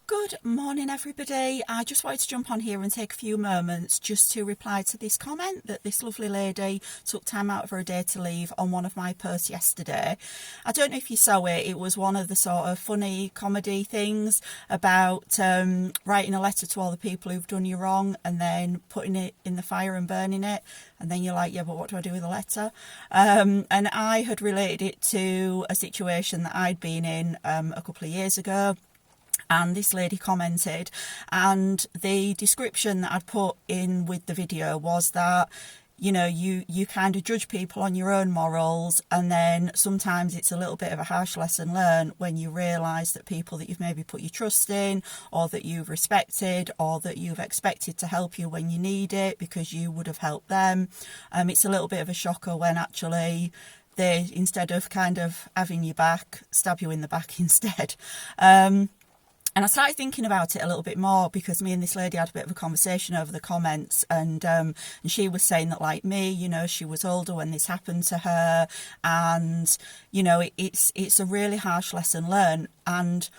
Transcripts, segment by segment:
Good morning, everybody. I just wanted to jump on here and take a few moments just to reply to this comment that this lovely lady took time out of her day to leave on one of my posts yesterday. I don't know if you saw it. It was one of the sort of funny comedy things about writing a letter to all the people who've done you wrong and then putting it in the fire and burning it. And then you're like, yeah, but what do I do with the letter? And I had related it to a situation that I'd been in a couple of years ago. And this lady commented, and the description that I'd put in with the video was that, you know, you kind of judge people on your own morals, and then sometimes it's a little bit of a harsh lesson learned when you realise that people that you've maybe put your trust in, or that you've respected, or that you've expected to help you when you need it because you would have helped them. It's a little bit of a shocker when actually they, instead of kind of having you back, stab you in the back instead. And I started thinking about it a little bit more because me and this lady had a bit of a conversation over the comments, and she was saying that, like me, you know, she was older when this happened to her, and you know, it's a really harsh lesson learned, and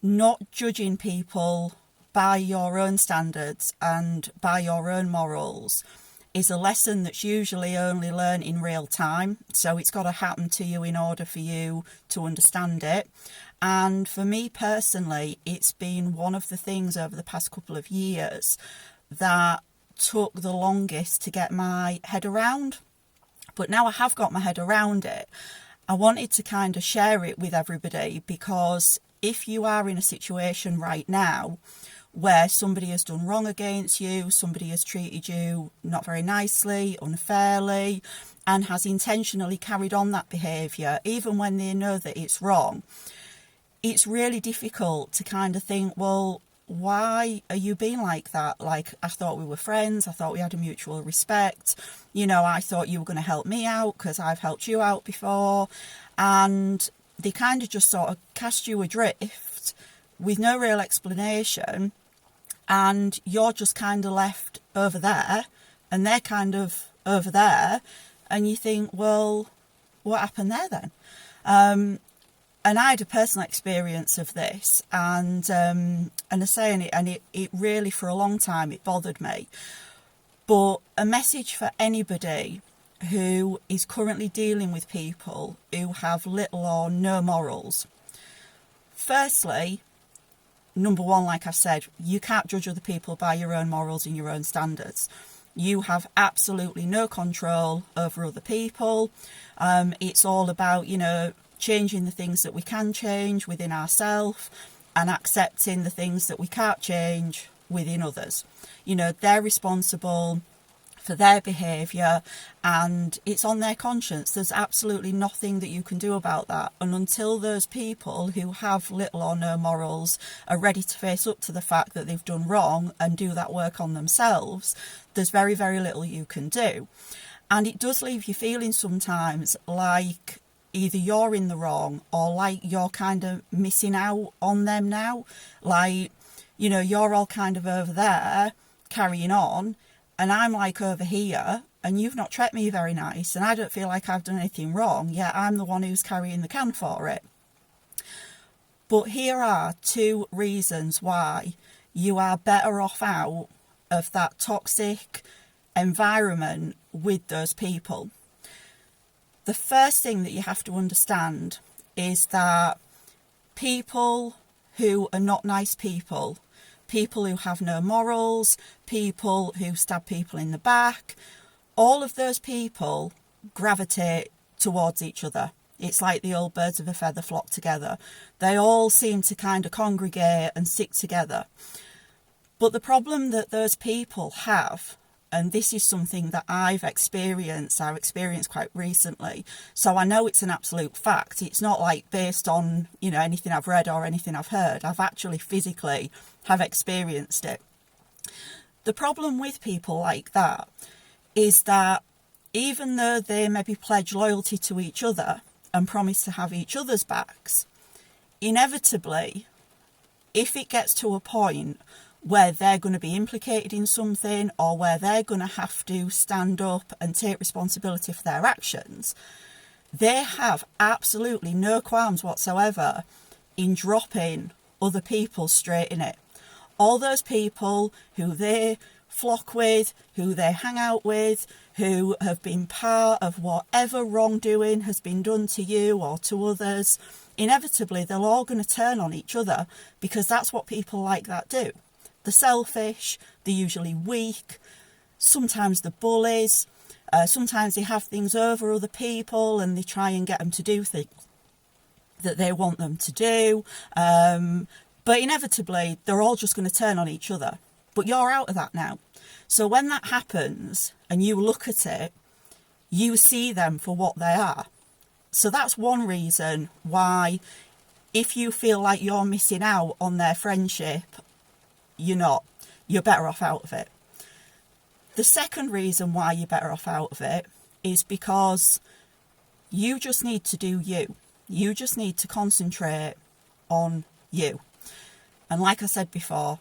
not judging people by your own standards and by your own morals is a lesson that's usually only learned in real time. So it's got to happen to you in order for you to understand it. And for me personally, it's been one of the things over the past couple of years that took the longest to get my head around. But now I have got my head around it. I wanted to kind of share it with everybody, because if you are in a situation right now where somebody has done wrong against you, somebody has treated you not very nicely, unfairly, and has intentionally carried on that behaviour, even when they know that it's wrong, it's really difficult to kind of think, well, why are you being like that? Like, I thought we were friends. I thought we had a mutual respect. You know, I thought you were going to help me out because I've helped you out before. And they kind of just sort of cast you adrift with no real explanation. And you're just kind of left over there, and they're kind of over there. And you think, well, what happened there then? And I had a personal experience of this, and I say, and it really, for a long time, it bothered me. But a message for anybody who is currently dealing with people who have little or no morals. Firstly, number one, like I said, you can't judge other people by your own morals and your own standards. You have absolutely no control over other people. It's all about, you know, changing the things that we can change within ourselves and accepting the things that we can't change within others. You know, they're responsible for their behaviour and it's on their conscience. There's absolutely nothing that you can do about that. And until those people who have little or no morals are ready to face up to the fact that they've done wrong and do that work on themselves, there's very, very little you can do. And it does leave you feeling sometimes like either you're in the wrong or like you're kind of missing out on them now. Like, you know, you're all kind of over there carrying on and I'm like over here and you've not treated me very nice and I don't feel like I've done anything wrong, yet I'm the one who's carrying the can for it. But here are two reasons why you are better off out of that toxic environment with those people. The first thing that you have to understand is that people who are not nice people, people who have no morals, people who stab people in the back, all of those people gravitate towards each other. It's like the old birds of a feather flock together. They all seem to kind of congregate and stick together. But the problem that those people have, and this is something that I've experienced quite recently, so I know it's an absolute fact. It's not like based on, you know, anything I've read or anything I've heard. I've actually physically have experienced it. The problem with people like that is that even though they maybe pledge loyalty to each other and promise to have each other's backs, inevitably, if it gets to a point where they're going to be implicated in something or where they're going to have to stand up and take responsibility for their actions, they have absolutely no qualms whatsoever in dropping other people straight in it. All those people who they flock with, who they hang out with, who have been part of whatever wrongdoing has been done to you or to others, inevitably they're all going to turn on each other, because that's what people like that do. They're selfish, they're usually weak, sometimes they're bullies, sometimes they have things over other people and they try and get them to do things that they want them to do. But inevitably, they're all just going to turn on each other. But you're out of that now. So when that happens and you look at it, you see them for what they are. So that's one reason why, if you feel like you're missing out on their friendship, you're not. You're better off out of it. The second reason why you're better off out of it is because you just need to do you. You just need to concentrate on you. And like I said before,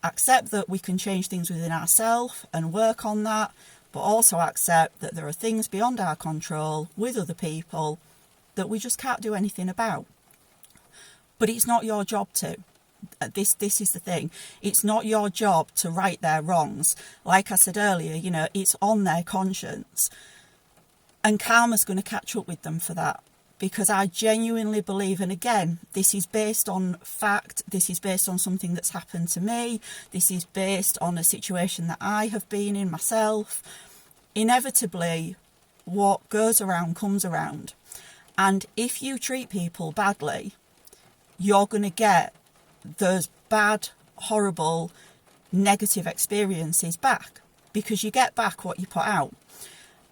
accept that we can change things within ourselves and work on that, but also accept that there are things beyond our control with other people that we just can't do anything about. But it's not your job to. This is the thing. It's not your job to right their wrongs. Like I said earlier, it's on their conscience. And karma's going to catch up with them for that. Because I genuinely believe, and again, this is based on fact, this is based on something that's happened to me, this is based on a situation that I have been in myself. Inevitably, what goes around comes around. And if you treat people badly, you're going to get those bad, horrible, negative experiences back, because you get back what you put out.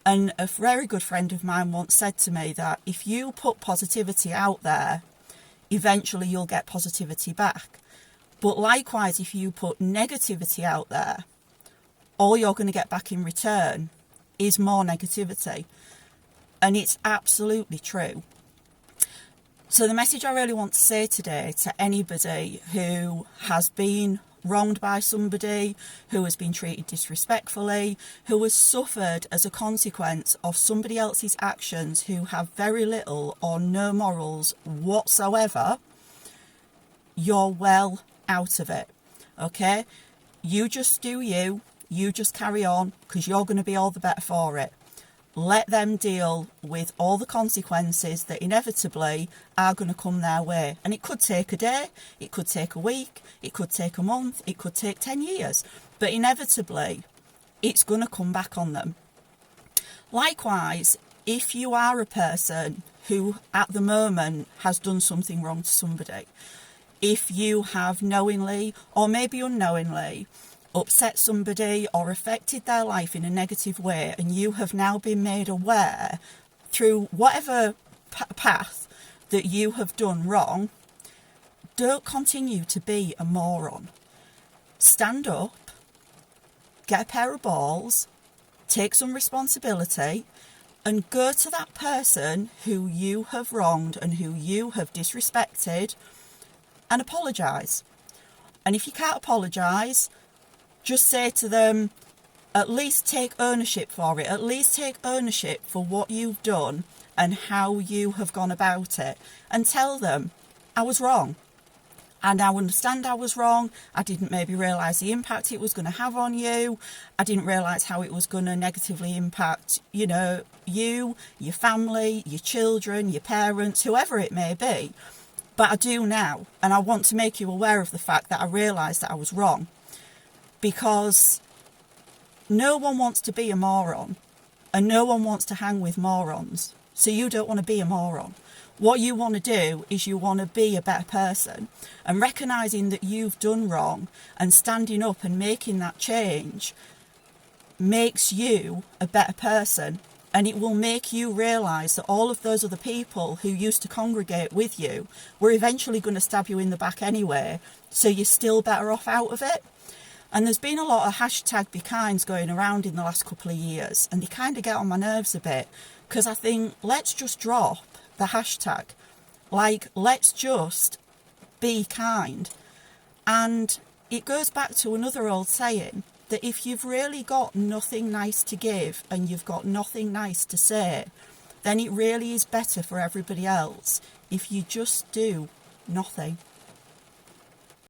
And a very good friend of mine once said to me that if you put positivity out there, eventually you'll get positivity back. But likewise, if you put negativity out there, all you're going to get back in return is more negativity. And it's absolutely true. So the message I really want to say today to anybody who has been wronged by somebody, who has been treated disrespectfully, who has suffered as a consequence of somebody else's actions, who have very little or no morals whatsoever, you're well out of it. Okay? You just do you. You just carry on, because you're going to be all the better for it. Let them deal with all the consequences that inevitably are going to come their way. And it could take a day, it could take a week, it could take a month, it could take 10 years. But inevitably, it's going to come back on them. Likewise, if you are a person who at the moment has done something wrong to somebody, if you have knowingly or maybe unknowingly upset somebody or affected their life in a negative way, and you have now been made aware through whatever path that you have done wrong, don't continue to be a moron. Stand up, get a pair of balls, take some responsibility, and go to that person who you have wronged and who you have disrespected and apologise. And if you can't apologise, just say to them, at least take ownership for it. At least take ownership for what you've done and how you have gone about it. And tell them, I was wrong. And I understand I was wrong. I didn't maybe realise the impact it was going to have on you. I didn't realise how it was going to negatively impact, you, your family, your children, your parents, whoever it may be. But I do now. And I want to make you aware of the fact that I realised that I was wrong. Because no one wants to be a moron, and no one wants to hang with morons. So you don't want to be a moron. What you want to do is you want to be a better person, and recognising that you've done wrong and standing up and making that change makes you a better person. And it will make you realise that all of those other people who used to congregate with you were eventually going to stab you in the back anyway, so you're still better off out of it. And there's been a lot of #BeKinds going around in the last couple of years, and they kind of get on my nerves a bit, because I think, let's just drop the hashtag. Let's just be kind. And it goes back to another old saying, that if you've really got nothing nice to give and you've got nothing nice to say, then it really is better for everybody else if you just do nothing.